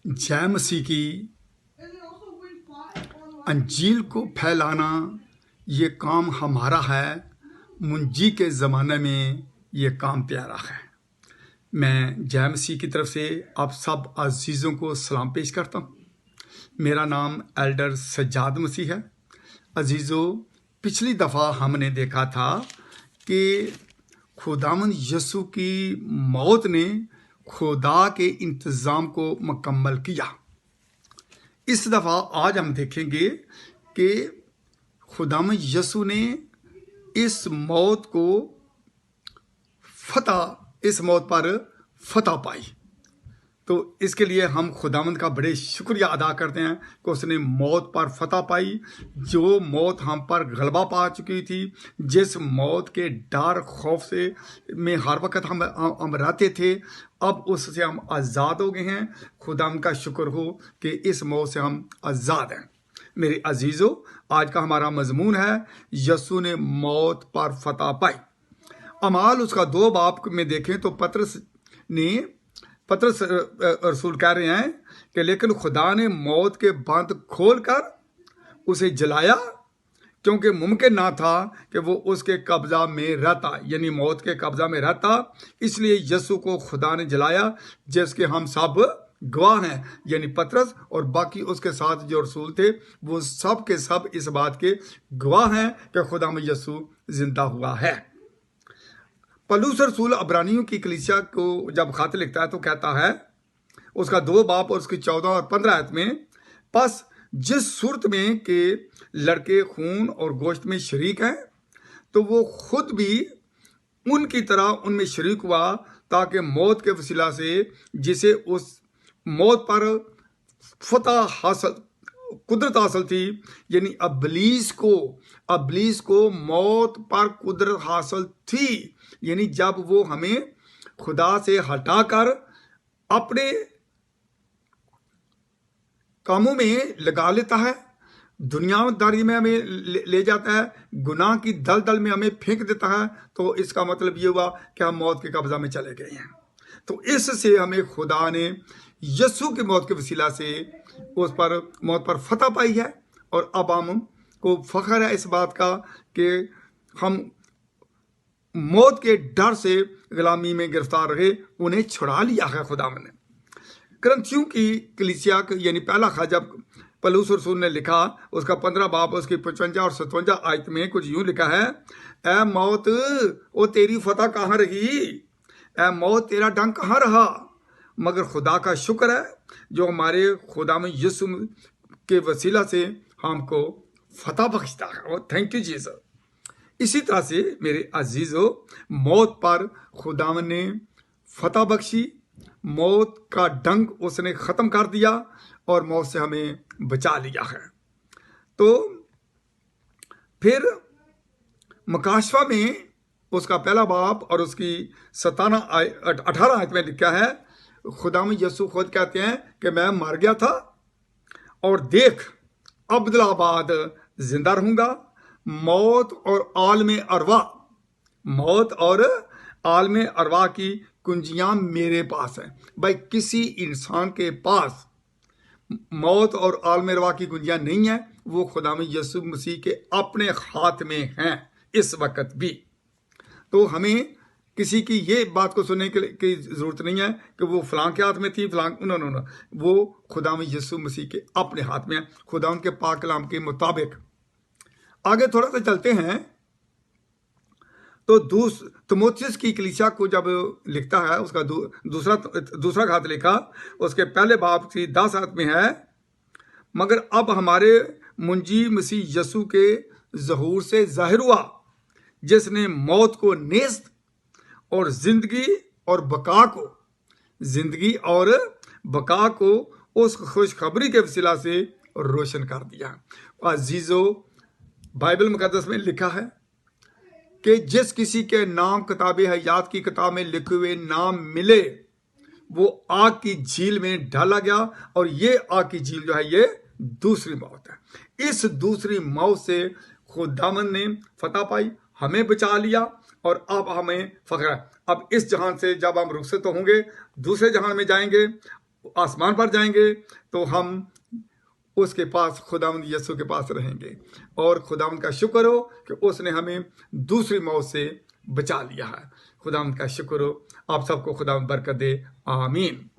जय मसीह की अंजील को फैलाना ये काम हमारा है। मुंजी के ज़माने में ये काम प्यारा है। मैं जय मसीह की तरफ से आप सब अजीज़ों को सलाम पेश करता हूँ। मेरा नाम एल्डर सज्जाद मसीह है। अजीज़ों, पिछली दफ़ा हमने देखा था कि खुदावंद यीशु की मौत ने खुदा के इंतज़ाम को मुकम्मल किया। इस दफ़ा आज हम देखेंगे कि खुदावंद यीशु ने इस मौत पर फतह पाई। तो इसके लिए हम खुदावंद का बड़े शुक्रिया अदा करते हैं कि उसने मौत पर फतह पाई। जो मौत हम पर गलबा पा चुकी थी, जिस मौत के डर खौफ से में हर वक्त हम रहते थे, अब उससे हम आज़ाद हो गए हैं। खुदावंद का शुक्र हो कि इस मौत से हम आज़ाद हैं। मेरे अजीज़ों, आज का हमारा मजमून है यीशु ने मौत पर फतह पाई। अमाल उसका 2 बाब में देखें तो पतरस रसूल कह रहे हैं कि लेकिन खुदा ने मौत के बंद खोलकर उसे जलाया, क्योंकि मुमकिन ना था कि वो उसके कब्जा में रहता, यानी मौत के कब्जा में रहता। इसलिए यीशु को खुदा ने जलाया, जिसके हम सब गवाह हैं, यानी पतरस और बाकी उसके साथ जो रसूल थे, वो सब के सब इस बात के गवाह हैं कि खुदा में यीशु जिंदा हुआ है। पौलुस रसूल अब्रानियों की कलीसिया को जब खत लिखता है तो कहता है, उसका 2 बाब और उसकी 14 और 15 आयत में, बस जिस सूरत में कि लड़के खून और गोश्त में शरीक हैं, तो वो खुद भी उनकी तरह उनमें शरीक हुआ, ताकि मौत के वसीला से जिसे उस मौत पर कुदरत हासिल थी, यानी अबलीस को मौत पर कुदरत हासिल थी। यानी जब वो हमें खुदा से हटाकर अपने कामों में लगा लेता है, दुनियादारी में हमें ले जाता है, गुनाह की दलदल में हमें फेंक देता है, तो इसका मतलब ये हुआ कि हम मौत के कब्जा में चले गए हैं। तो इससे हमें खुदा ने यीशु की मौत के वसीला से उस पर मौत पर फतह पाई है। और अब हम को फख्र है इस बात का कि हम मौत के डर से गुलामी में गिरफ्तार रहे, उन्हें छुड़ा लिया है खुदा ने। करंथियों की कलीसिया यानी पहला खत जब पौलुस रसूल ने लिखा, उसका 15 बाब उसकी 55 और 57 आयत में कुछ यूं लिखा है, ऐ मौत ओ तेरी फतह कहाँ रही, ऐ मौत तेरा डंक कहाँ रहा। मगर खुदा का शुक्र है जो हमारे खुदा में यीशु के वसीला से हमको फतह बख्शता है। Thank you Jesus. इसी तरह से मेरे अजीजों, मौत पर खुदावन ने फतह बख्शी, मौत का डंक उसने ख़त्म कर दिया और मौत से हमें बचा लिया है। तो फिर मकाशवा में उसका पहला बाब और उसकी 18 आयत में लिखा है, खुदावंद यीशु खुद कहते हैं कि मैं मर गया था और देख अब्दुल्लाबाद जिंदा रहूंगा। मौत और आलम अरवा की कुंजियां मेरे पास हैं। भाई, किसी इंसान के पास मौत और आलम अरवा की कुंजियां नहीं है, वो खुदावंद यीशु मसीह के अपने हाथ में हैं इस वक्त भी। तो हमें किसी की ये बात को सुनने की जरूरत नहीं है कि वो फलां के हाथ में थी, नो, वो खुदावंद यीशु मसीह के अपने हाथ में है, खुदावंद के पाक कलाम के मुताबिक। आगे थोड़ा सा चलते हैं तो तीमुथियुस की कलीसिया को जब लिखता है, उसका दूसरा खत लिखा, उसके पहले बाब की 10 आयत में है, मगर अब हमारे मुंजी मसीह यीशु के ज़हूर से जाहिर हुआ, जिसने मौत को नेस्त और जिंदगी और बका को उस खुशखबरी के वसीला से रोशन कर दिया। अजीजों, बाइबल मुकद्दस में लिखा है कि जिस किसी के नाम किताब हयात की किताब में लिखे हुए नाम मिले, वो आग की झील में डाला गया। और ये आग की झील जो है, ये दूसरी मौत है। इस दूसरी मौत से खुदावंद ने फतह पाई, हमें बचा लिया और अब हमें फख्र है। अब इस जहान से जब हम रुखसत होंगे, दूसरे जहान में जाएंगे, आसमान पर जाएंगे तो हम उसके पास खुदावंद यीशु के पास रहेंगे। और खुदावंद का शुक्र हो कि उसने हमें दूसरी मौत से बचा लिया है। खुदावंद का शुक्र हो। आप सबको खुदावंद बरकत दे। आमीन।